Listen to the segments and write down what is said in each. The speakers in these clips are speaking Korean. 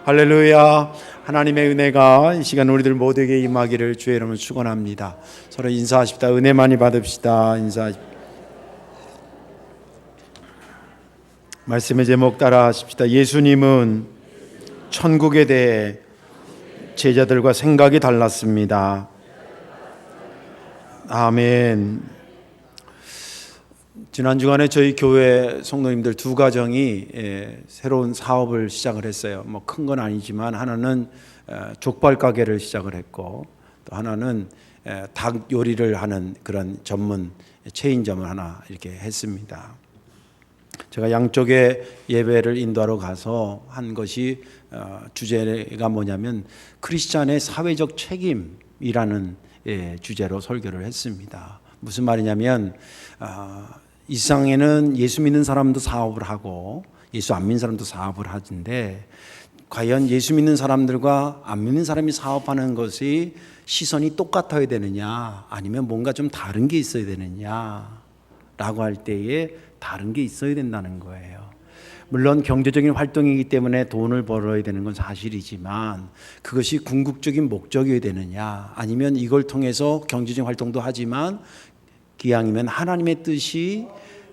할렐루야. 하나님의 은혜가 이 시간 우리들 모두에게 임하기를 주의 이름으로 축원합니다. 서로 인사하십시다. 은혜 많이 받읍시다. 말씀의 제목 따라 하십시다. 예수님은 천국에 대해 제자들과 생각이 달랐습니다. 아멘. 지난 주간에 저희 교회 성도님들 두 가정이 새로운 사업을 시작을 했어요. 뭐 큰 건 아니지만 하나는 족발 가게를 시작을 했고 또 하나는 닭 요리를 하는 그런 전문 체인점을 하나 이렇게 했습니다. 제가 양쪽에 예배를 인도하러 가서 한 것이 주제가 뭐냐면 크리스찬의 사회적 책임이라는 주제로 설교를 했습니다. 무슨 말이냐면 이 세상에는 예수 믿는 사람도 사업을 하고 예수 안 믿는 사람도 사업을 하는데 과연 예수 믿는 사람들과 안 믿는 사람이 사업하는 것이 시선이 똑같아야 되느냐 아니면 뭔가 좀 다른 게 있어야 되느냐라고 할 때에 다른 게 있어야 된다는 거예요. 물론 경제적인 활동이기 때문에 돈을 벌어야 되는 건 사실이지만 그것이 궁극적인 목적이어야 되느냐 아니면 이걸 통해서 경제적인 활동도 하지만 기왕이면 하나님의 뜻이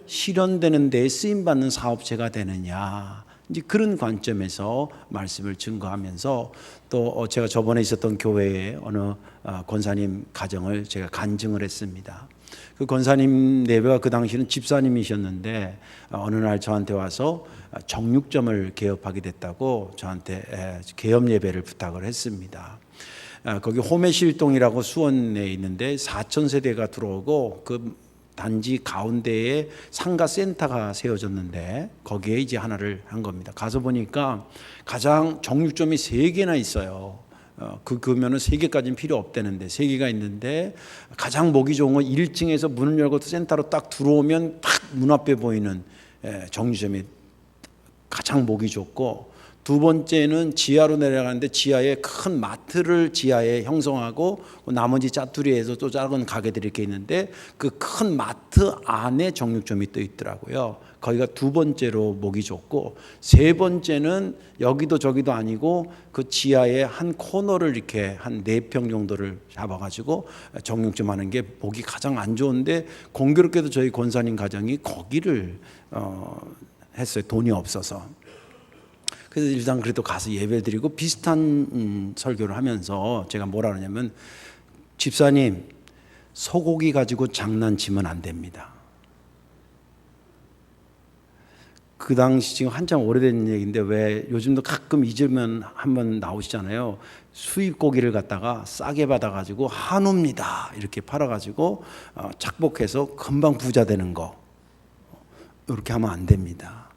실현되는 데 쓰임받는 사업체가 되느냐 이제 그런 관점에서 말씀을 증거하면서 또 제가 저번에 있었던 교회에 어느 권사님 가정을 제가 간증을 했습니다. 그 권사님 내외가 그 당시는 집사님이셨는데 어느 날 저한테 와서 정육점을 개업하게 됐다고 저한테 개업 예배를 부탁을 했습니다. 거기 호매실동이라고 수원에 있는데 4,000세대가 들어오고 그 단지 가운데에 상가센터가 세워졌는데 거기에 이제 하나를 한 겁니다. 가서 보니까 가장 정육점이 3개나 있어요. 그러면은 3개까지는 필요 없다는데 3개가 있는데 가장 보기 좋은 건 1층에서 문을 열고 센터로 딱 들어오면 딱 문 앞에 보이는 정육점이 가장 보기 좋고 두 번째는 지하로 내려가는데 지하에 큰 마트를 지하에 형성하고 나머지 짜투리에서 또 작은 가게들이 이렇게 있는데 그 큰 마트 안에 정육점이 또 있더라고요. 거기가 두 번째로 보기 좋고 세 번째는 여기도 저기도 아니고 그 지하에 한 코너를 이렇게 한 4평 정도를 잡아가지고 정육점 하는 게 보기 가장 안 좋은데 공교롭게도 저희 권사님 가정이 거기를 했어요. 돈이 없어서. 그래서 일단 그래도 가서 예배 드리고 비슷한 설교를 하면서 제가 뭐라 그러냐면 집사님 소고기 가지고 장난치면 안 됩니다. 그 당시 지금 한참 오래된 얘기인데 왜 요즘도 가끔 잊으면 한번 나오시잖아요. 수입 고기를 갖다가 싸게 받아가지고 한우입니다 이렇게 팔아가지고 착복해서 금방 부자 되는 거 이렇게 하면 안 됩니다.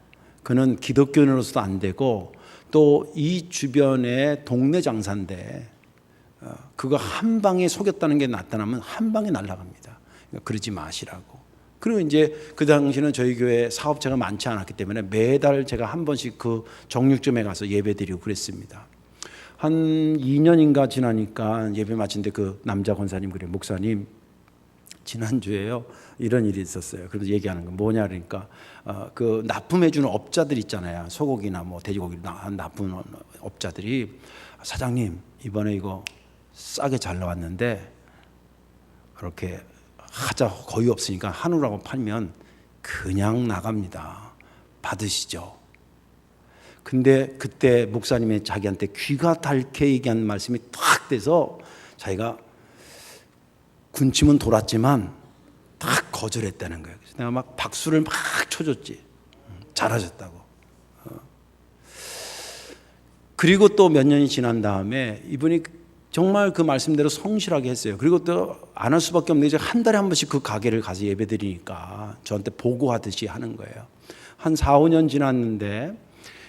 그는 기독교인으로서도 안 되고 또 이 주변에 동네 장사인데 그거 한 방에 속였다는 게 나타나면 한 방에 날아갑니다. 그러니까 그러지 마시라고. 그리고 이제 그 당시는 저희 교회 사업자가 많지 않았기 때문에 매달 제가 한 번씩 그 정육점에 가서 예배드리고 그랬습니다. 한 2년인가 지나니까 예배 마친데 그 남자 권사님 그래 목사님 지난주에요 이런 일이 있었어요. 그래서 얘기하는 건 뭐냐 그러니까 그 납품해주는 업자들 있잖아요. 소고기나 뭐 돼지고기 납품 업자들이 사장님 이번에 이거 싸게 잘 나왔는데 그렇게 하자 거의 없으니까 한우라고 팔면 그냥 나갑니다. 받으시죠. 근데 그때 목사님이 자기한테 귀가 닳게 얘기한 말씀이 탁 돼서 자기가 군침은 돌았지만 딱 거절했다는 거예요. 그래서 내가 막 박수를 막 쳐줬지. 잘하셨다고. 그리고 또 몇 년이 지난 다음에 이분이 정말 그 말씀대로 성실하게 했어요. 그리고 또 안 할 수밖에 없는 게 한 달에 한 번씩 그 가게를 가서 예배드리니까 저한테 보고하듯이 하는 거예요. 한 4, 5년 지났는데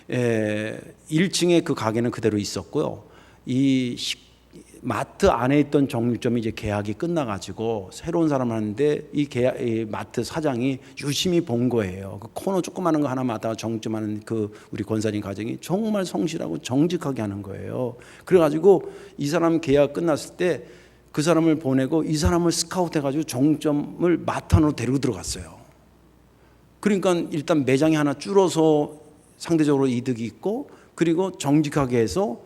1층에 그 가게는 그대로 있었고요. 이 마트 안에 있던 정육점이 이제 계약이 끝나가지고 새로운 사람을 하는데 이 마트 사장이 유심히 본 거예요. 그 코너 조그마한 거 하나 맡다가 정육점 하는 그 우리 권사님 가정이 정말 성실하고 정직하게 하는 거예요. 그래가지고 이 사람 계약 끝났을 때 그 사람을 보내고 이 사람을 스카우트 해가지고 정육점을 마트 안으로 데리고 들어갔어요. 그러니까 일단 매장이 하나 줄어서 상대적으로 이득이 있고 그리고 정직하게 해서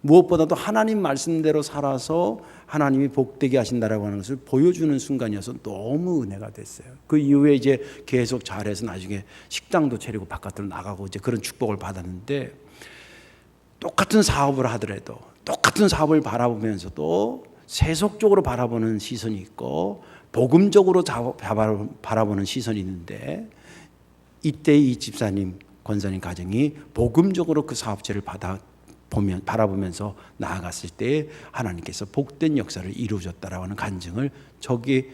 무엇보다도 하나님 말씀대로 살아서 하나님이 복되게 하신다라고 하는 것을 보여주는 순간이어서 너무 은혜가 됐어요. 그 이후에 이제 계속 잘해서 나중에 식당도 차리고 바깥으로 나가고 이제 그런 축복을 받았는데, 똑같은 사업을 하더라도 똑같은 사업을 바라보면서도 세속적으로 바라보는 시선이 있고 복음적으로 바라보는 시선이 있는데, 이때 이 집사님, 권사님 가정이 복음적으로 그 사업체를 바라보면서 나아갔을 때 하나님께서 복된 역사를 이루어졌다라고 하는 간증을 저기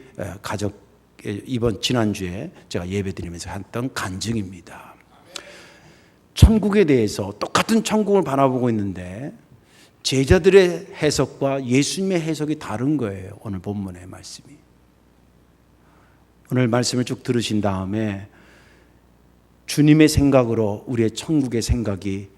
이번 지난주에 제가 예배드리면서 했던 간증입니다. 천국에 대해서 똑같은 천국을 바라보고 있는데 제자들의 해석과 예수님의 해석이 다른 거예요. 오늘 본문의 말씀이. 오늘 말씀을 쭉 들으신 다음에 주님의 생각으로 우리의 천국의 생각이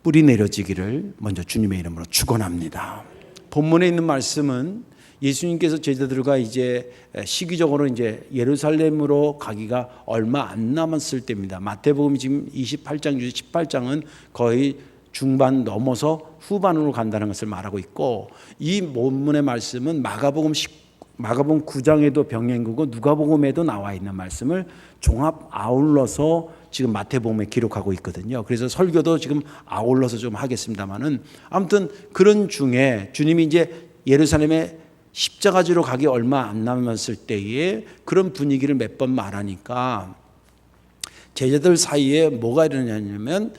뿌리 내려지기를 먼저 주님의 이름으로 축원합니다. 본문에 있는 말씀은 예수님께서 제자들과 이제 시기적으로 이제 예루살렘으로 가기가 얼마 안 남았을 때입니다. 마태복음 지금 28장, 18장은 거의 중반 넘어서 후반으로 간다는 것을 말하고 있고, 이 본문의 말씀은 마가복음 9장에도 병행구고 누가복음에도 나와 있는 말씀을 종합 아울러서 지금 마태복음에 기록하고 있거든요. 그래서 설교도 지금 아울러서 좀 하겠습니다만은, 아무튼 그런 중에 주님이 이제 예루살렘에 십자가지로 가기 얼마 안 남았을 때에 그런 분위기를 몇 번 말하니까 제자들 사이에 뭐가 일어나냐면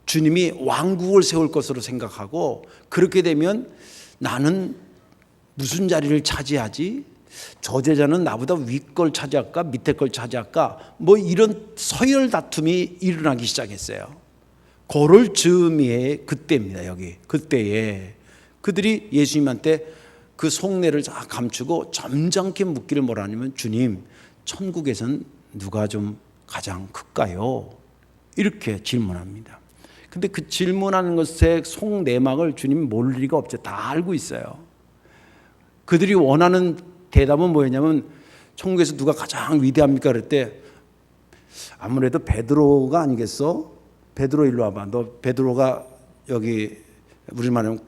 주님이 왕국을 세울 것으로 생각하고, 그렇게 되면 나는 무슨 자리를 차지하지? 저 제자는 나보다 위 걸 차지할까? 밑에 걸 차지할까? 뭐 이런 서열 다툼이 일어나기 시작했어요. 그럴 즈음에 그때입니다. 여기 그때에 그들이 예수님한테 그 속내를 다 감추고 점잖게 묻기를 뭐라 하냐면, 주님, 천국에선 누가 좀 가장 클까요? 이렇게 질문합니다. 근데 그 질문하는 것의 속내막을 주님이 모를 리가 없죠. 다 알고 있어요. 그들이 원하는 대답은 뭐였냐면, 천국에서 누가 가장 위대합니까? 그럴 때 아무래도 베드로가 아니겠어? 베드로 일로 와봐. 너 베드로가 여기 우리 말하면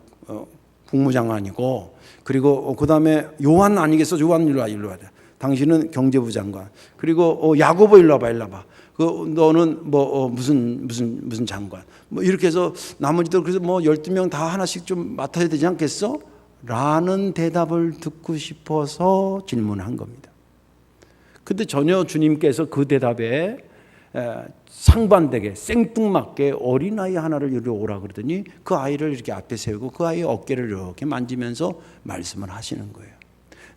국무장관이고, 그리고 그 다음에 요한 아니겠어? 요한 일로 와. 당신은 경제부 장관. 그리고 야고보 일로 와봐. 너는 무슨 장관. 뭐 이렇게 해서 나머지들 그래서 12명 다 하나씩 좀 맡아야 되지 않겠어? 라는 대답을 듣고 싶어서 질문한 겁니다. 근데 전혀 주님께서 그 대답에 상반되게 생뚱맞게 어린아이 하나를 이리 오라 그러더니 그 아이를 이렇게 앞에 세우고 그 아이의 어깨를 이렇게 만지면서 말씀을 하시는 거예요.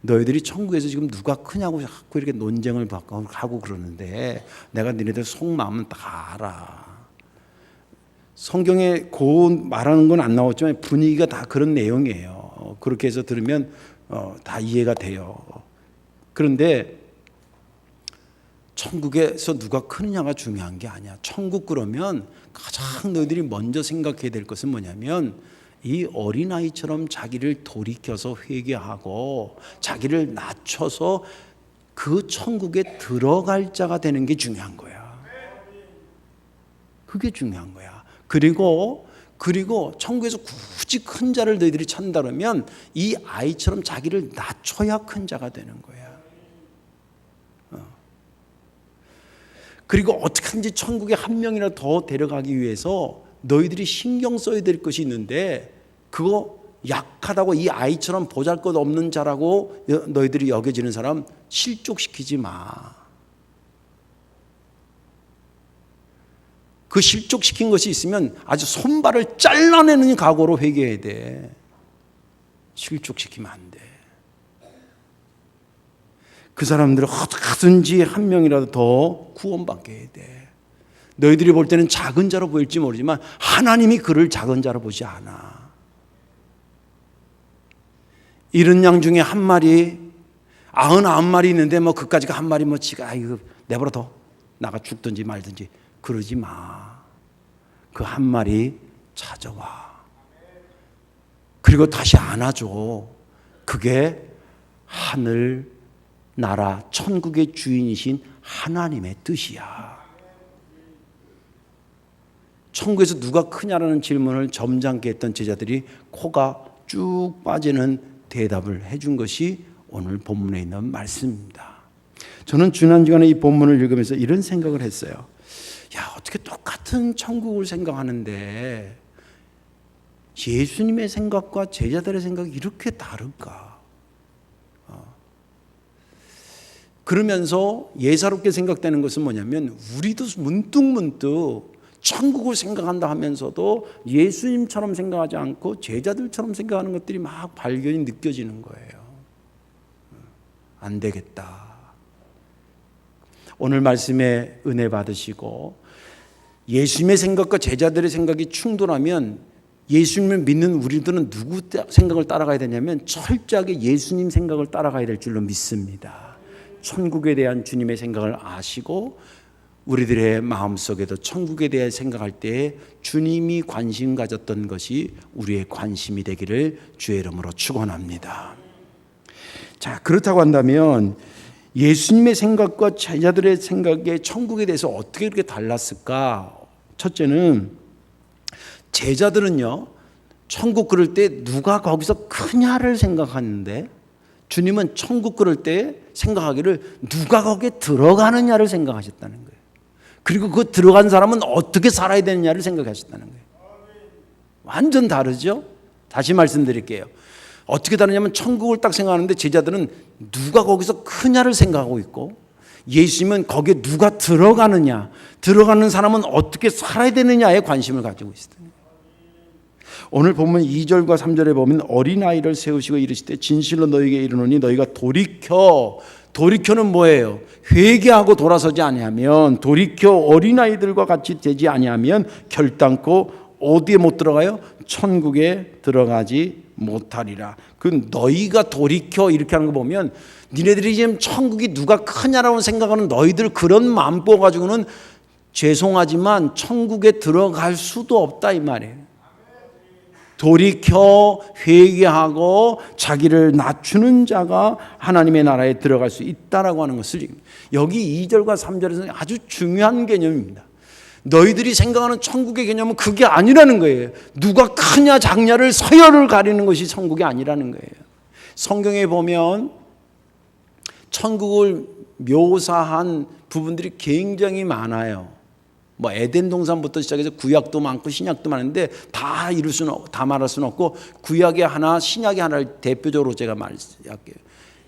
너희들이 천국에서 지금 누가 크냐고 자꾸 이렇게 논쟁을 하고 그러는데 내가 너희들 속마음은 다 알아. 성경에 그 말하는 건 안 나왔지만 분위기가 다 그런 내용이에요. 그렇게 해서 들으면 다 이해가 돼요. 그런데 천국에서 누가 크느냐가 중요한 게 아니야. 천국 그러면 가장 너희들이 먼저 생각해야 될 것은 뭐냐면, 이 어린아이처럼 자기를 돌이켜서 회개하고 자기를 낮춰서 그 천국에 들어갈 자가 되는 게 중요한 거야. 그게 중요한 거야. 그리고 천국에서 굳이 큰 자를 너희들이 찾는다면 이 아이처럼 자기를 낮춰야 큰 자가 되는 거야. 그리고 어떻게든지 천국에 한 명이라도 더 데려가기 위해서 너희들이 신경 써야 될 것이 있는데, 그거 약하다고 이 아이처럼 보잘것없는 자라고 너희들이 여겨지는 사람 실족시키지 마. 그 실족시킨 것이 있으면 아주 손발을 잘라내는 각오로 회개해야 돼. 실족시키면 안 돼. 그 사람들을 어떻게든지 한 명이라도 더 구원받게 해야 돼. 너희들이 볼 때는 작은 자로 보일지 모르지만 하나님이 그를 작은 자로 보지 않아. 이른 양 중에 한 마리, 99마리 있는데 그까지가 한 마리 지가 이거 내버려둬. 나가 죽든지 말든지 그러지 마. 그 한 마리 찾아와. 그리고 다시 안아줘. 그게 하늘 나라 천국의 주인이신 하나님의 뜻이야. 천국에서 누가 크냐라는 질문을 점잖게 했던 제자들이 코가 쭉 빠지는 대답을 해준 것이 오늘 본문에 있는 말씀입니다. 저는 지난 주간에 이 본문을 읽으면서 이런 생각을 했어요. 야, 어떻게 똑같은 천국을 생각하는데 예수님의 생각과 제자들의 생각이 이렇게 다를까? 그러면서 예사롭게 생각되는 것은 뭐냐면 우리도 문득문득 천국을 생각한다 하면서도 예수님처럼 생각하지 않고 제자들처럼 생각하는 것들이 막 발견이 느껴지는 거예요. 안 되겠다. 오늘 말씀에 은혜 받으시고 예수님의 생각과 제자들의 생각이 충돌하면 예수님을 믿는 우리들은 누구 생각을 따라가야 되냐면 철저하게 예수님 생각을 따라가야 될 줄로 믿습니다. 천국에 대한 주님의 생각을 아시고 우리들의 마음속에도 천국에 대해 생각할 때 주님이 관심 가졌던 것이 우리의 관심이 되기를 주의 이름으로 축원합니다. 자, 그렇다고 한다면 예수님의 생각과 제자들의 생각에 천국에 대해서 어떻게 이렇게 달랐을까? 첫째는 제자들은요, 천국 그럴 때 누가 거기서 크냐를 생각하는데 주님은 천국 그럴 때 생각하기를 누가 거기에 들어가느냐를 생각하셨다는 거예요. 그리고 그 들어간 사람은 어떻게 살아야 되느냐를 생각하셨다는 거예요. 완전 다르죠? 다시 말씀드릴게요. 어떻게 다르냐면 천국을 딱 생각하는데 제자들은 누가 거기서 크냐를 생각하고 있고 예수님은 거기에 누가 들어가느냐, 들어가는 사람은 어떻게 살아야 되느냐에 관심을 가지고 있어요. 오늘 보면 2절과 3절에 보면 어린아이를 세우시고 이르시되 진실로 너희에게 이르노니 너희가 돌이켜는 뭐예요? 회개하고 돌아서지 아니하면, 돌이켜 어린아이들과 같이 되지 아니하면 결단코 어디에 못 들어가요? 천국에 들어가지 못하리라. 그 너희가 돌이켜 이렇게 하는 거 보면 니네들이 지금 천국이 누가 크냐라고 생각하는 너희들 그런 마음 뽑아가지고는 죄송하지만 천국에 들어갈 수도 없다 이 말이에요. 돌이켜 회개하고 자기를 낮추는 자가 하나님의 나라에 들어갈 수 있다라고 하는 것을 여기 2절과 3절에서는 아주 중요한 개념입니다. 너희들이 생각하는 천국의 개념은 그게 아니라는 거예요. 누가 크냐 작냐를 서열을 가리는 것이 천국이 아니라는 거예요. 성경에 보면 천국을 묘사한 부분들이 굉장히 많아요. 뭐 에덴 동산부터 시작해서 구약도 많고 신약도 많은데 다 말할 수는 없고 구약의 하나, 신약의 하나를 대표적으로 제가 말할게요.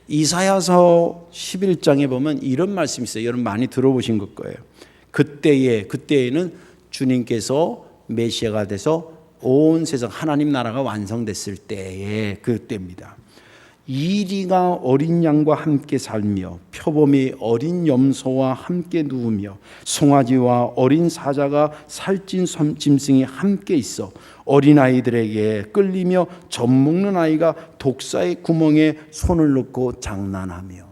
이사야서 11장에 보면 이런 말씀이 있어요. 여러분 많이 들어보신 것 거예요. 그때에는 주님께서 메시아가 돼서 온 세상 하나님 나라가 완성됐을 때에 그때입니다. 이리가 어린 양과 함께 살며 표범이 어린 염소와 함께 누우며 송아지와 어린 사자가 살찐 짐승이 함께 있어 어린아이들에게 끌리며 젖먹는 아이가 독사의 구멍에 손을 넣고 장난하며.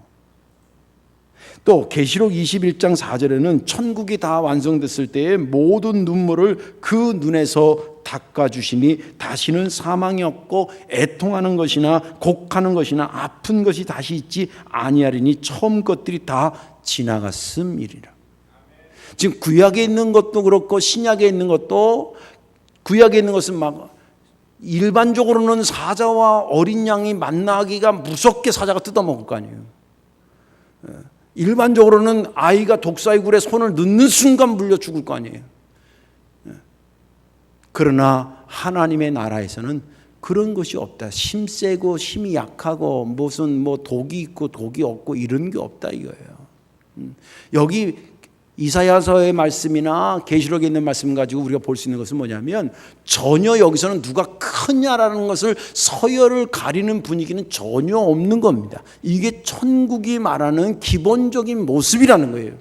또 계시록 21장 4절에는 천국이 다 완성됐을 때에 모든 눈물을 그 눈에서 닦아주시니 다시는 사망이 없고 애통하는 것이나 곡하는 것이나 아픈 것이 다시 있지 아니하리니 처음 것들이 다 지나갔음이리라. 지금 구약에 있는 것도 그렇고 신약에 있는 것도, 구약에 있는 것은 막 일반적으로는 사자와 어린 양이 만나기가 무섭게 사자가 뜯어먹을 거 아니에요. 일반적으로는 아이가 독사의 굴에 손을 넣는 순간 물려 죽을 거 아니에요. 그러나 하나님의 나라에서는 그런 것이 없다. 힘 세고 힘이 약하고 무슨 뭐 독이 있고 독이 없고 이런 게 없다 이거예요. 여기 이사야서의 말씀이나 계시록에 있는 말씀 가지고 우리가 볼 수 있는 것은 뭐냐면 전혀 여기서는 누가 크냐라는 것을 서열을 가리는 분위기는 전혀 없는 겁니다. 이게 천국이 말하는 기본적인 모습이라는 거예요.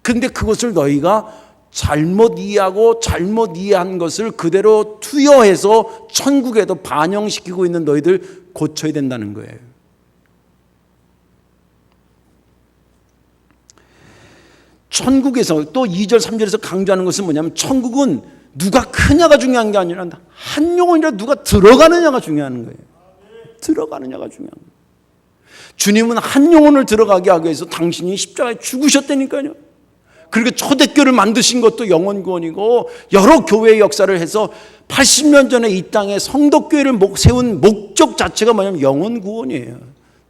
그런데 그것을 너희가 잘못 이해하고 잘못 이해한 것을 그대로 투여해서 천국에도 반영시키고 있는 너희들 고쳐야 된다는 거예요. 천국에서 또 2절 3절에서 강조하는 것은 뭐냐면 천국은 누가 크냐가 중요한 게 아니라 한 영혼이라 누가 들어가느냐가 중요한 거예요. 들어가느냐가 중요한 거예요. 주님은 한 영혼을 들어가게 하기 위해서 당신이 십자가에 죽으셨다니까요. 그리고 초대교회를 만드신 것도 영혼구원이고 여러 교회의 역사를 해서 80년 전에 이 땅에 성덕교회를 세운 목적 자체가 뭐냐면 영혼구원이에요.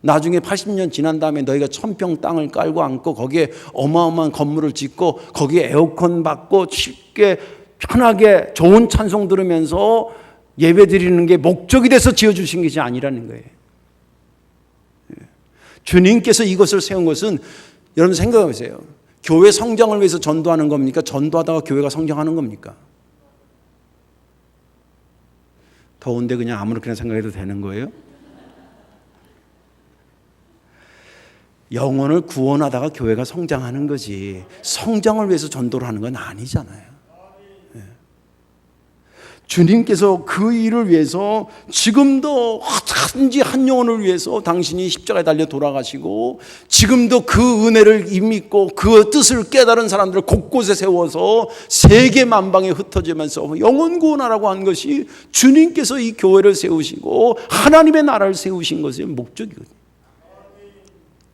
나중에 80년 지난 다음에 너희가 1000평 땅을 깔고 앉고 거기에 어마어마한 건물을 짓고 거기에 에어컨 받고 쉽게 편하게 좋은 찬송 들으면서 예배 드리는 게 목적이 돼서 지어주신 것이 아니라는 거예요. 주님께서 이것을 세운 것은 여러분 생각해 보세요. 교회 성장을 위해서 전도하는 겁니까? 전도하다가 교회가 성장하는 겁니까? 더운데 그냥 아무렇게나 생각해도 되는 거예요? 영혼을 구원하다가 교회가 성장하는 거지 성장을 위해서 전도를 하는 건 아니잖아요. 주님께서 그 일을 위해서 지금도 단지 한 영혼을 위해서 당신이 십자가에 달려 돌아가시고 지금도 그 은혜를 믿고 그 뜻을 깨달은 사람들을 곳곳에 세워서 세계 만방에 흩어지면서 영혼 구원하라고 한 것이 주님께서 이 교회를 세우시고 하나님의 나라를 세우신 것의 목적이거든요.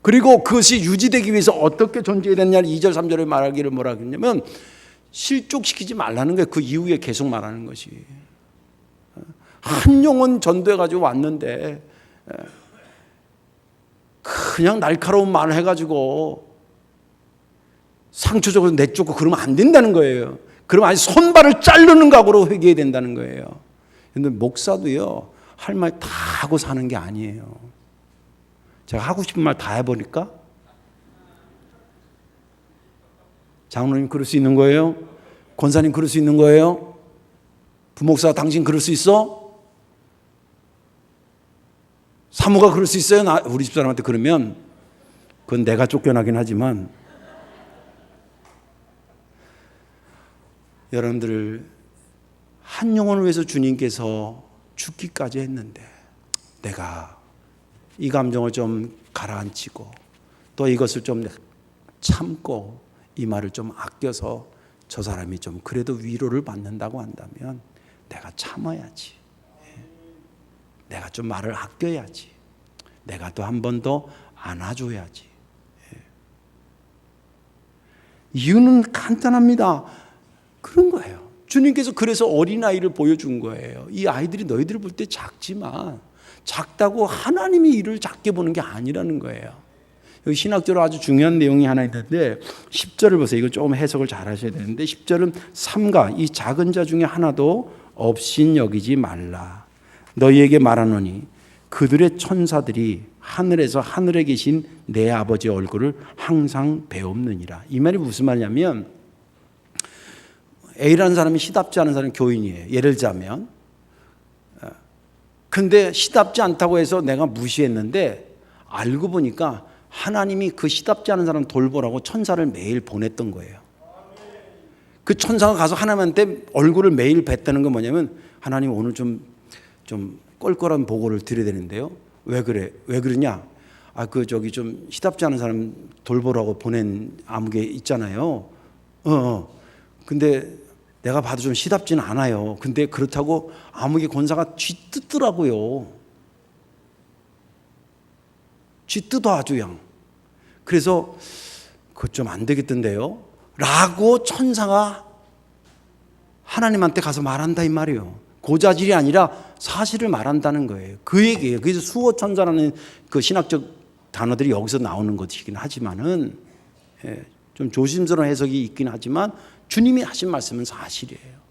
그리고 그것이 유지되기 위해서 어떻게 존재해야 되느냐를 2절 3절에 말하기를 뭐라 했냐면 실족시키지 말라는 거예요. 그 이후에 계속 말하는 것이. 한 영혼 전도해가지고 왔는데 그냥 날카로운 말을 해가지고 상처적으로 내쫓고 그러면 안 된다는 거예요. 그러면 아니 손발을 자르는 각오로 회개해야 된다는 거예요. 근데 목사도요 할 말 다 하고 사는 게 아니에요. 제가 하고 싶은 말 다 해버릴까? 장로님 그럴 수 있는 거예요? 권사님 그럴 수 있는 거예요? 부목사 당신 그럴 수 있어? 사모가 그럴 수 있어요? 우리 집사람한테 그러면 그건 내가 쫓겨나긴 하지만 여러분들 한 영혼을 위해서 주님께서 죽기까지 했는데 내가 이 감정을 좀 가라앉히고 또 이것을 좀 참고 이 말을 좀 아껴서 저 사람이 좀 그래도 위로를 받는다고 한다면 내가 참아야지. 내가 좀 말을 아껴야지. 내가 또 한 번 더 안아줘야지. 이유는 간단합니다. 그런 거예요. 주님께서 그래서 어린아이를 보여준 거예요. 이 아이들이 너희들을 볼 때 작지만 작다고 하나님이 이를 작게 보는 게 아니라는 거예요. 여기 신학적으로 아주 중요한 내용이 하나 있는데 10절을 보세요. 이거 좀 해석을 잘 하셔야 되는데 10절은 삼가 이 작은 자 중에 하나도 없인 여기지 말라. 너희에게 말하노니 그들의 천사들이 하늘에서 하늘에 계신 내 아버지 얼굴을 항상 배옵느니라. 이 말이 무슨 말이냐면 A라는 사람이 시답지 않은 사람이 교인이에요. 예를 들자면 근데 시답지 않다고 해서 내가 무시했는데 알고 보니까 하나님이 그 시답지 않은 사람 돌보라고 천사를 매일 보냈던 거예요. 그 천사가 가서 하나님한테 얼굴을 매일 뵀다는 건 뭐냐면 하나님 오늘 좀 껄껄한 보고를 드려야 되는데요. 왜 그래? 왜 그러냐? 좀 시답지 않은 사람 돌보라고 보낸 아무개 있잖아요. 근데 내가 봐도 좀 시답지는 않아요. 근데 그렇다고 아무개 권사가 쥐뜯더라고요. 쥐뜯어 아주 양. 그래서 그거 좀 안 되겠던데요. 라고 천사가 하나님한테 가서 말한다 이 말이에요. 고자질이 아니라 사실을 말한다는 거예요. 그 얘기예요. 그래서 수호천사라는 그 신학적 단어들이 여기서 나오는 것이긴 하지만은 좀 조심스러운 해석이 있긴 하지만 주님이 하신 말씀은 사실이에요.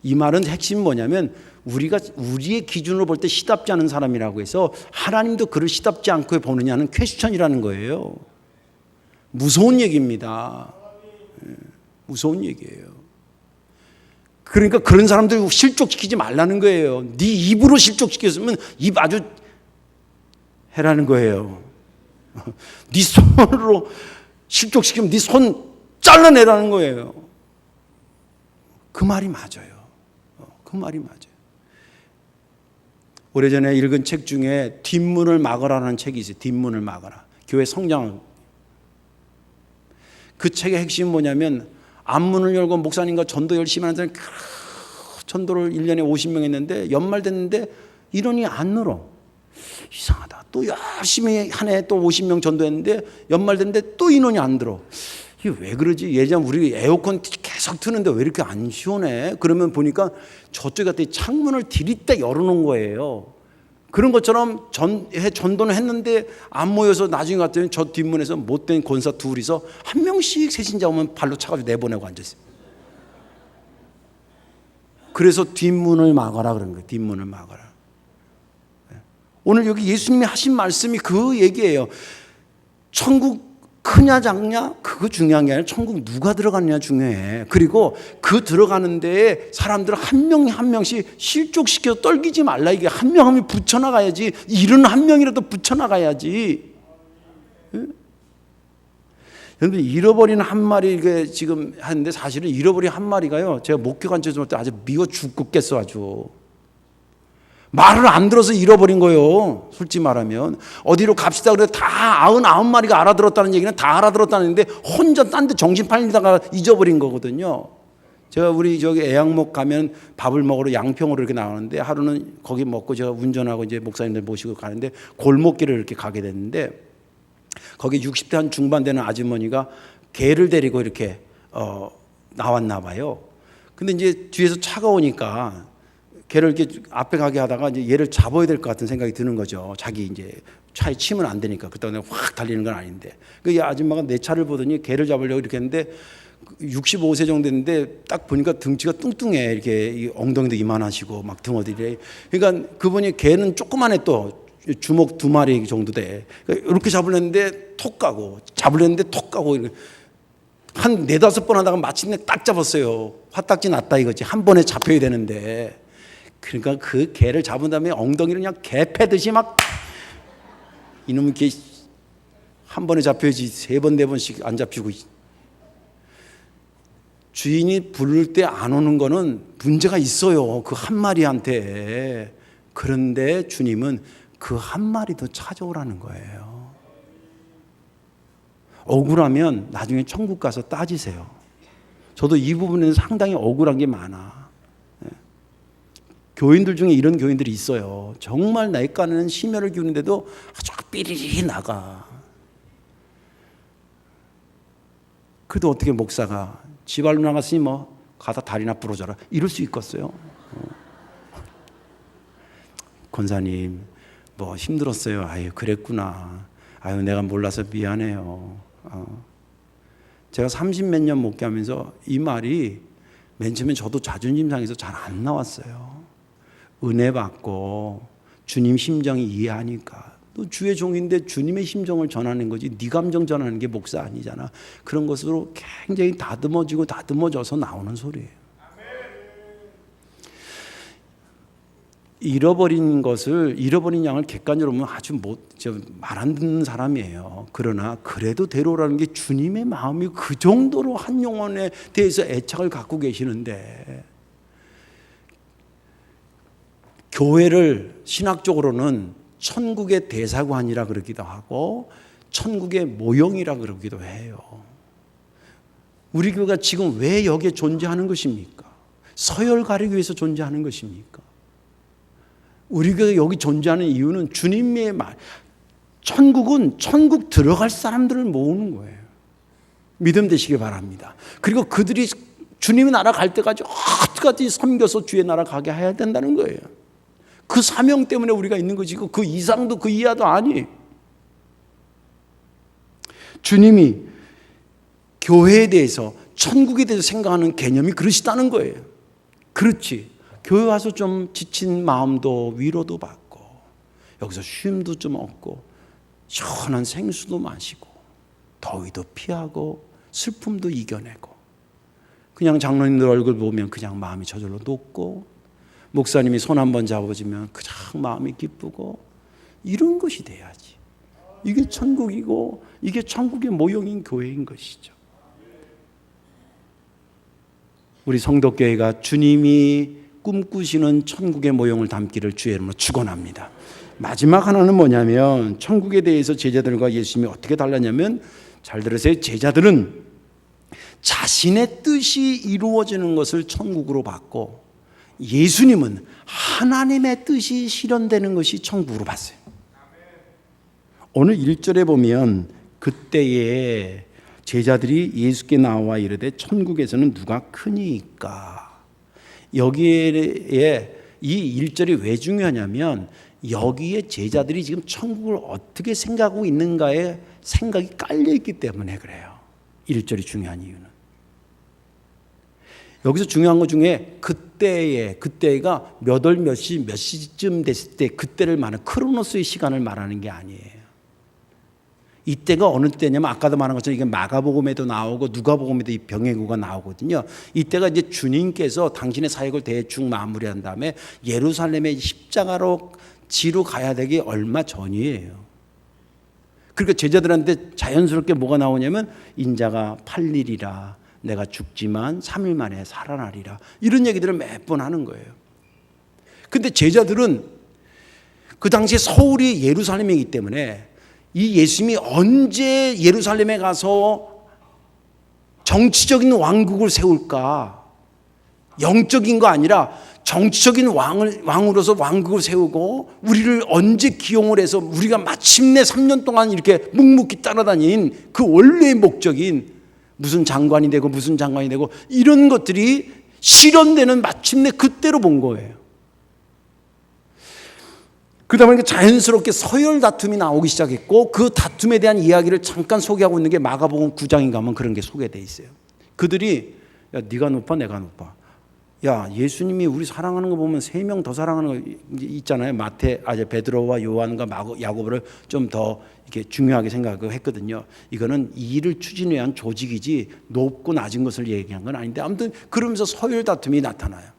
이 말은 핵심은 뭐냐면 우리가 우리의 기준으로 볼 때 시답지 않은 사람이라고 해서 하나님도 그를 시답지 않고 보느냐는 퀘스천이라는 거예요. 무서운 얘기입니다. 무서운 얘기예요. 그러니까 그런 사람들 실족시키지 말라는 거예요. 네 입으로 실족시켰으면 입 아주 해라는 거예요. 네 손으로 실족시키면 네 손 잘라내라는 거예요. 그 말이 맞아요. 그 말이 맞아요. 오래전에 읽은 책 중에 뒷문을 막으라는 책이 있어요. 뒷문을 막아라. 교회 성장. 그 책의 핵심은 뭐냐면 앞문을 열고 목사님과 전도 열심히 하는 사람이 전도를 1년에 50명 했는데 연말 됐는데 인원이 안 늘어. 이상하다. 또 열심히 한 해 또 50명 전도했는데 연말 됐는데 또 인원이 안 들어. 이게 왜 그러지? 예전 우리 에어컨 계속 트는데 왜 이렇게 안 시원해? 그러면 보니까 저쪽에 갔더니 창문을 디립다 열어놓은 거예요. 그런 것처럼 전도는 했는데 안 모여서 나중에 갔더니 저 뒷문에서 못된 권사 둘이서 한 명씩 새신자 오면 발로 차가지고 내보내고 앉아있어요. 그래서 뒷문을 막아라 그런 거예요. 뒷문을 막아라. 오늘 여기 예수님이 하신 말씀이 그 얘기예요. 천국 크냐 작냐 그거 중요한 게 아니라 천국 누가 들어가느냐 중요해. 그리고 그 들어가는 데에 사람들 한 명 한 명씩 실족시켜 떨기지 말라. 이게 한 명 한 명 붙여나가야지. 일은 한 명이라도 붙여나가야지. 여러분 잃어버린 한 마리 이게 지금 하는데 사실은 잃어버린 한 마리가요. 제가 목격한 적이 때 아주 미워 죽겠어 아주. 말을 안 들어서 잃어버린 거예요. 솔직히 말하면 어디로 갑시다 그래도 다 99마리가 알아들었다는 얘기는 다 알아들었다는 얘기인데 혼자 딴 데 정신 팔리다가 잊어버린 거거든요. 제가 우리 저기 애양목 가면 밥을 먹으러 양평으로 이렇게 나오는데 하루는 거기 먹고 제가 운전하고 이제 목사님들 모시고 가는데 골목길을 이렇게 가게 됐는데 거기 60대 한 중반 되는 아주머니가 개를 데리고 이렇게 나왔나 봐요. 근데 이제 뒤에서 차가 오니까 개를 이렇게 앞에 가게 하다가 이제 얘를 잡아야 될 것 같은 생각이 드는 거죠. 자기 이제 차에 치면 안 되니까. 그때 확 달리는 건 아닌데. 그 아줌마가 내 차를 보더니 개를 잡으려고 이렇게 했는데 65세 정도 됐는데 딱 보니까 등치가 뚱뚱해. 이렇게 엉덩이도 이만하시고 막 등 어디래. 그러니까 그분이 개는 조그만해 또 주먹 2마리 정도 돼. 이렇게 잡으려는데 톡 가고 잡으려는데 톡 가고 한 4-5번 하다가 마침내 딱 잡았어요. 화딱지 났다 이거지. 한 번에 잡혀야 되는데. 그러니까 그 개를 잡은 다음에 엉덩이를 그냥 개 패듯이 막 이놈의 개 한 번에 잡혀야지 3번 4번씩 안 잡히고. 주인이 부를 때 안 오는 거는 문제가 있어요. 그 한 마리한테. 그런데 주님은 그 한 마리도 찾아오라는 거예요. 억울하면 나중에 천국 가서 따지세요. 저도 이 부분에는 상당히 억울한 게 많아. 교인들 중에 이런 교인들이 있어요. 정말 내과는 심혈을 기우는데도 아주 삐리리 나가. 그래도 어떻게 목사가 지발로 나갔으니 뭐 가다 다리나 부러져라 이럴 수 있겠어요? 권사님 뭐 힘들었어요. 아유 그랬구나. 아유 내가 몰라서 미안해요. 제가 30몇 년 목회하면서 이 말이 맨 처음에 저도 자존심 상해서 잘 안 나왔어요. 은혜 받고 주님 심정이 이해하니까. 또 주의 종인데 주님의 심정을 전하는 거지 네 감정 전하는 게 목사 아니잖아. 그런 것으로 굉장히 다듬어져서 나오는 소리예요. 잃어버린 양을 객관적으로 보면 아주 말 안 듣는 사람이에요. 그러나 그래도 데려오라는 게 주님의 마음이 그 정도로 한 영혼에 대해서 애착을 갖고 계시는데, 교회를 신학적으로는 천국의 대사관이라 그러기도 하고 천국의 모형이라 그러기도 해요. 우리 교회가 지금 왜 여기에 존재하는 것입니까? 서열 가리기 위해서 존재하는 것입니까? 우리 교회가 여기 존재하는 이유는 주님의 말, 천국은 천국 들어갈 사람들을 모으는 거예요. 믿음 되시기 바랍니다. 그리고 그들이 주님의 나라 갈 때까지 어디까지 섬겨서 주의 나라 가게 해야 된다는 거예요. 그 사명 때문에 우리가 있는 것이고 그 이상도 그 이하도 아니. 주님이 교회에 대해서 천국에 대해서 생각하는 개념이 그러시다는 거예요. 그렇지. 교회 와서 좀 지친 마음도 위로도 받고 여기서 쉼도 좀 얻고 시원한 생수도 마시고 더위도 피하고 슬픔도 이겨내고 그냥 장로님들 얼굴 보면 그냥 마음이 저절로 녹고 목사님이 손 한번 잡아주면 그냥 마음이 기쁘고 이런 것이 돼야지. 이게 천국이고 이게 천국의 모형인 교회인 것이죠. 우리 성도교회가 주님이 꿈꾸시는 천국의 모형을 담기를 주의 이름으로 축원합니다. 마지막 하나는 뭐냐면 천국에 대해서 제자들과 예수님이 어떻게 달랐냐면, 잘 들으세요. 제자들은 자신의 뜻이 이루어지는 것을 천국으로 봤고 예수님은 하나님의 뜻이 실현되는 것이 천국으로 봤어요. 오늘 1절에 보면 그때에 제자들이 예수께 나와 이르되 천국에서는 누가 크니까. 여기에 이 1절이 왜 중요하냐면 여기에 제자들이 지금 천국을 어떻게 생각하고 있는가에 생각이 깔려 있기 때문에 그래요. 1절이 중요한 이유는. 여기서 중요한 것 중에 그때가 몇 월 몇 시쯤 됐을 때 그때를 말하는 크로노스의 시간을 말하는 게 아니에요. 이때가 어느 때냐면 아까도 말한 것처럼 이게 마가복음에도 나오고 누가복음에도 이 병해구가 나오거든요. 이때가 이제 주님께서 당신의 사역을 대충 마무리한 다음에 예루살렘에 십자가로 지로 가야 되기 얼마 전이에요. 그러니까 제자들한테 자연스럽게 뭐가 나오냐면 인자가 팔리리라, 내가 죽지만 3일 만에 살아나리라, 이런 얘기들을 몇 번 하는 거예요. 근데 제자들은 그 당시에 서울이 예루살렘이기 때문에 이 예수님이 언제 예루살렘에 가서 정치적인 왕국을 세울까, 영적인 거 아니라 정치적인 왕으로서 왕국을 세우고 우리를 언제 기용을 해서 우리가 마침내 3년 동안 이렇게 묵묵히 따라다닌 그 원래의 목적인 무슨 장관이 되고 이런 것들이 실현되는 마침내 그때로 본 거예요. 그러다 보니까 자연스럽게 서열 다툼이 나오기 시작했고 그 다툼에 대한 이야기를 잠깐 소개하고 있는 게 마가복음 9장에 가면 그런 게 소개되어 있어요. 그들이 야, 네가 높아 내가 높아. 야, 예수님이 우리 사랑하는 거 보면 3명 더 사랑하는 거 있잖아요. 베드로와 요한과 야고보를 좀 더 이렇게 중요하게 생각했거든요. 이거는 이 일을 추진해 위한 조직이지 높고 낮은 것을 얘기한 건 아닌데, 아무튼 그러면서 서열 다툼이 나타나요.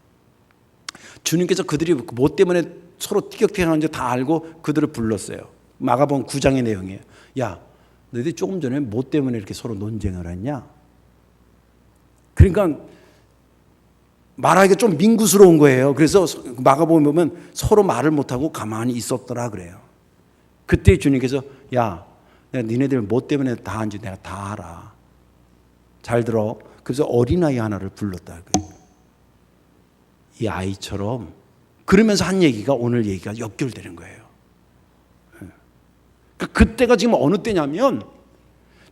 주님께서 그들이 뭐 때문에 서로 티격태격하는지 다 알고 그들을 불렀어요. 마가복음 9장의 내용이에요. 야, 너희들 조금 전에 뭐 때문에 이렇게 서로 논쟁을 했냐? 그러니까 말하기가 좀 민구스러운 거예요. 그래서 마가복음 보면 서로 말을 못하고 가만히 있었더라 그래요. 그때 주님께서 야, 내가 니네들 뭐 때문에 다 한지 내가 다 알아. 잘 들어. 그래서 어린아이 하나를 불렀다. 이 아이처럼 그러면서 한 얘기가 오늘 얘기가 연결되는 거예요. 그때가 지금 어느 때냐면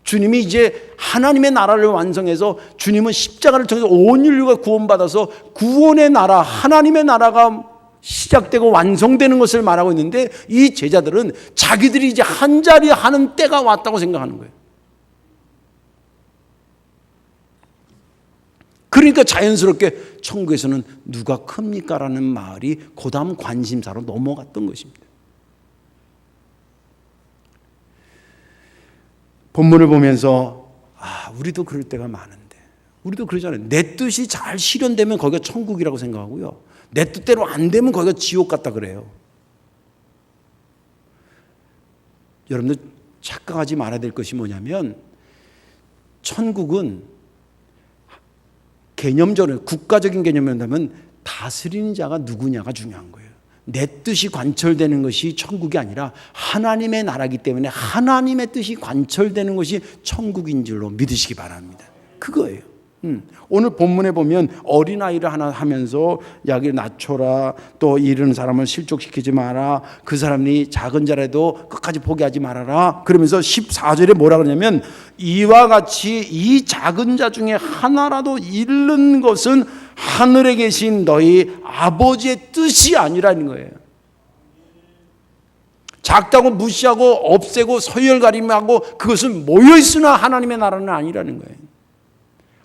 주님이 이제 하나님의 나라를 완성해서 주님은 십자가를 통해서 온 인류가 구원받아서 구원의 나라, 하나님의 나라가 시작되고 완성되는 것을 말하고 있는데 이 제자들은 자기들이 이제 한 자리 하는 때가 왔다고 생각하는 거예요. 그러니까 자연스럽게 천국에서는 누가 큽니까? 라는 말이 그 다음 관심사로 넘어갔던 것입니다. 본문을 보면서 우리도 그럴 때가 많은데, 우리도 그러잖아요. 내 뜻이 잘 실현되면 거기가 천국이라고 생각하고요, 내 뜻대로 안 되면 거기가 지옥 같다 그래요. 여러분들 착각하지 말아야 될 것이 뭐냐면 천국은 개념적으로 국가적인 개념으로 하면 다스리는 자가 누구냐가 중요한 거예요. 내 뜻이 관철되는 것이 천국이 아니라 하나님의 나라이기 때문에 하나님의 뜻이 관철되는 것이 천국인 줄로 믿으시기 바랍니다. 그거예요. 오늘 본문에 보면 어린아이를 하나 하면서 야기를 낮춰라, 또 이르는 사람을 실족시키지 마라, 그 사람이 작은 자라도 끝까지 포기하지 말아라. 그러면서 14절에 뭐라 그러냐면 이와 같이 이 작은 자 중에 하나라도 잃는 것은 하늘에 계신 너희 아버지의 뜻이 아니라는 거예요. 작다고 무시하고 없애고 서열가림하고 그것은 모여있으나 하나님의 나라는 아니라는 거예요.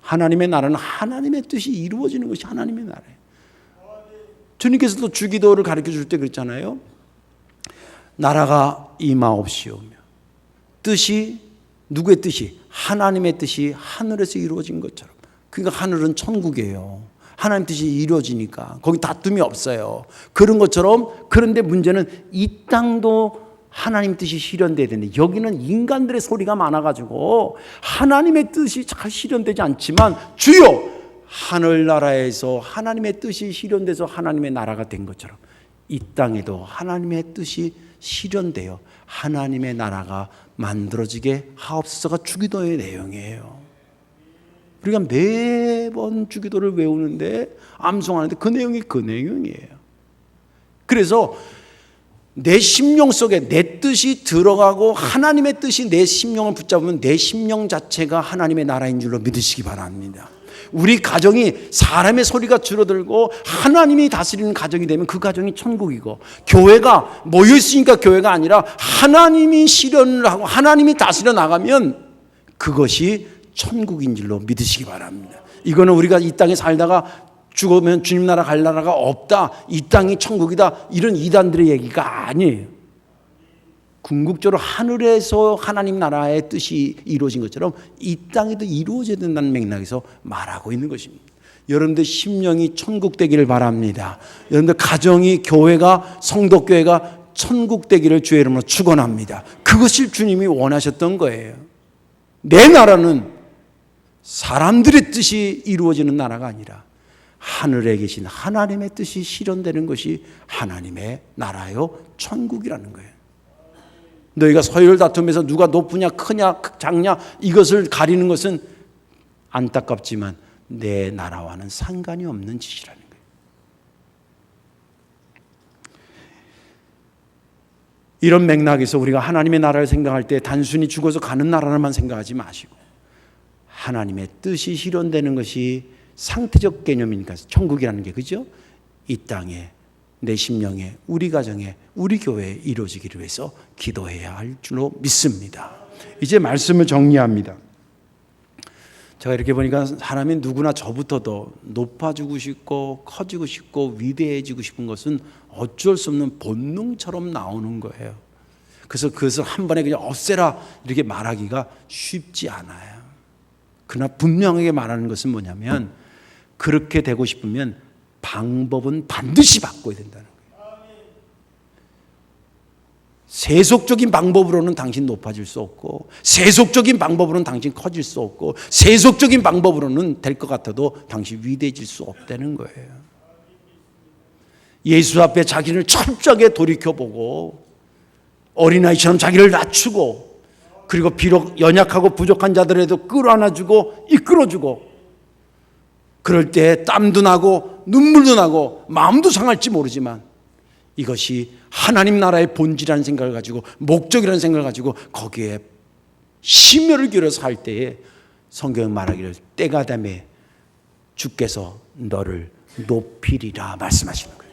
하나님의 나라는 하나님의 뜻이 이루어지는 것이 하나님의 나라예요. 주님께서도 주기도를 가르쳐 줄 때 그랬잖아요. 나라가 임하옵시오며 뜻이, 누구의 뜻이? 하나님의 뜻이 하늘에서 이루어진 것처럼. 그러니까 하늘은 천국이에요. 하나님 뜻이 이루어지니까 거기 다툼이 없어요. 그런 것처럼, 그런데 문제는 이 땅도 하나님 뜻이 실현돼야 되는데 여기는 인간들의 소리가 많아가지고 하나님의 뜻이 잘 실현되지 않지만 주요 하늘나라에서 하나님의 뜻이 실현돼서 하나님의 나라가 된 것처럼 이 땅에도 하나님의 뜻이 실현되어 하나님의 나라가 만들어지게 하옵소서가 주기도의 내용이에요. 우리가 매번 주기도를 외우는데 암송하는데 그 내용이 그 내용이에요. 그래서 내 심령 속에 내 뜻이 들어가고 하나님의 뜻이 내 심령을 붙잡으면 내 심령 자체가 하나님의 나라인 줄로 믿으시기 바랍니다. 우리 가정이 사람의 소리가 줄어들고 하나님이 다스리는 가정이 되면 그 가정이 천국이고, 교회가 모여있으니까 교회가 아니라 하나님이 실현을 하고 하나님이 다스려 나가면 그것이 천국인 줄로 믿으시기 바랍니다. 이거는 우리가 이 땅에 살다가 죽으면 주님 나라 갈 나라가 없다, 이 땅이 천국이다, 이런 이단들의 얘기가 아니에요. 궁극적으로 하늘에서 하나님 나라의 뜻이 이루어진 것처럼 이 땅에도 이루어져야 된다는 맥락에서 말하고 있는 것입니다. 여러분들 심령이 천국 되기를 바랍니다. 여러분들 가정이, 교회가, 성도교회가 천국 되기를 주의 이름으로 축원합니다. 그것을 주님이 원하셨던 거예요. 내 나라는 사람들의 뜻이 이루어지는 나라가 아니라 하늘에 계신 하나님의 뜻이 실현되는 것이 하나님의 나라요 천국이라는 거예요. 너희가 서열 다툼에서 누가 높으냐 크냐 작냐 이것을 가리는 것은 안타깝지만 내 나라와는 상관이 없는 짓이라는 거예요. 이런 맥락에서 우리가 하나님의 나라를 생각할 때 단순히 죽어서 가는 나라만 생각하지 마시고 하나님의 뜻이 실현되는 것이 상태적 개념이니까 천국이라는 게, 그죠? 이 땅에, 내 심령에, 우리 가정에, 우리 교회에 이루어지기를 위해서 기도해야 할 줄로 믿습니다. 이제 말씀을 정리합니다. 제가 이렇게 보니까 사람이 누구나 저부터도 높아지고 싶고 커지고 싶고 위대해지고 싶은 것은 어쩔 수 없는 본능처럼 나오는 거예요. 그래서 그것을 한 번에 그냥 없애라 이렇게 말하기가 쉽지 않아요. 그러나 분명하게 말하는 것은 뭐냐면, 그렇게 되고 싶으면 방법은 반드시 바꿔야 된다는 거예요. 세속적인 방법으로는 당신 높아질 수 없고, 세속적인 방법으로는 당신 커질 수 없고, 세속적인 방법으로는 될 것 같아도 당신 위대해질 수 없다는 거예요. 예수 앞에 자기를 철저하게 돌이켜보고 어린아이처럼 자기를 낮추고, 그리고 비록 연약하고 부족한 자들에도 끌어안아주고 이끌어주고, 그럴 때 땀도 나고 눈물도 나고 마음도 상할지 모르지만 이것이 하나님 나라의 본질이라는 생각을 가지고, 목적이라는 생각을 가지고 거기에 심혈을 기울여서 할 때에 성경은 말하기를 때가 되매 주께서 너를 높이리라 말씀하시는 거예요.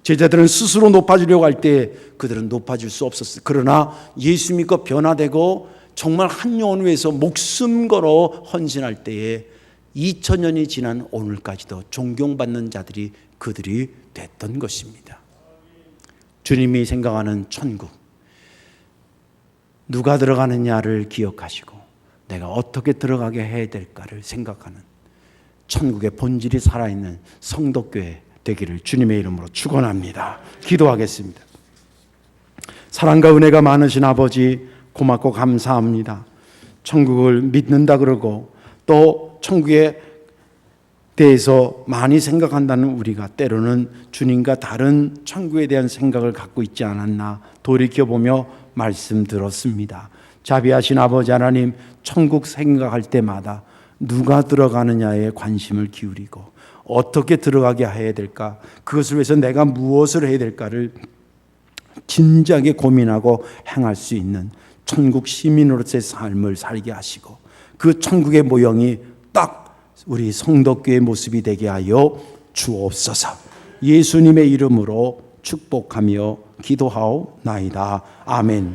제자들은 스스로 높아지려고 할 때 그들은 높아질 수 없었어요. 그러나 예수 믿고 변화되고 정말 한 영혼을 위해서 목숨 걸어 헌신할 때에 2000년이 지난 오늘까지도 존경받는 자들이 그들이 됐던 것입니다. 주님이 생각하는 천국, 누가 들어가느냐를 기억하시고 내가 어떻게 들어가게 해야 될까를 생각하는 천국의 본질이 살아있는 성도교회 되기를 주님의 이름으로 축원합니다. 기도하겠습니다. 사랑과 은혜가 많으신 아버지, 고맙고 감사합니다. 천국을 믿는다 그러고 또 천국에 대해서 많이 생각한다는 우리가 때로는 주님과 다른 천국에 대한 생각을 갖고 있지 않았나 돌이켜보며 말씀 들었습니다. 자비하신 아버지 하나님, 천국 생각할 때마다 누가 들어가느냐에 관심을 기울이고 어떻게 들어가게 해야 될까, 그것을 위해서 내가 무엇을 해야 될까를 진지하게 고민하고 행할 수 있는 천국 시민으로서의 삶을 살게 하시고 그 천국의 모형이 딱 우리 성도교회의 모습이 되게 하여 주옵소서. 예수님의 이름으로 축복하며 기도하옵나이다. 아멘.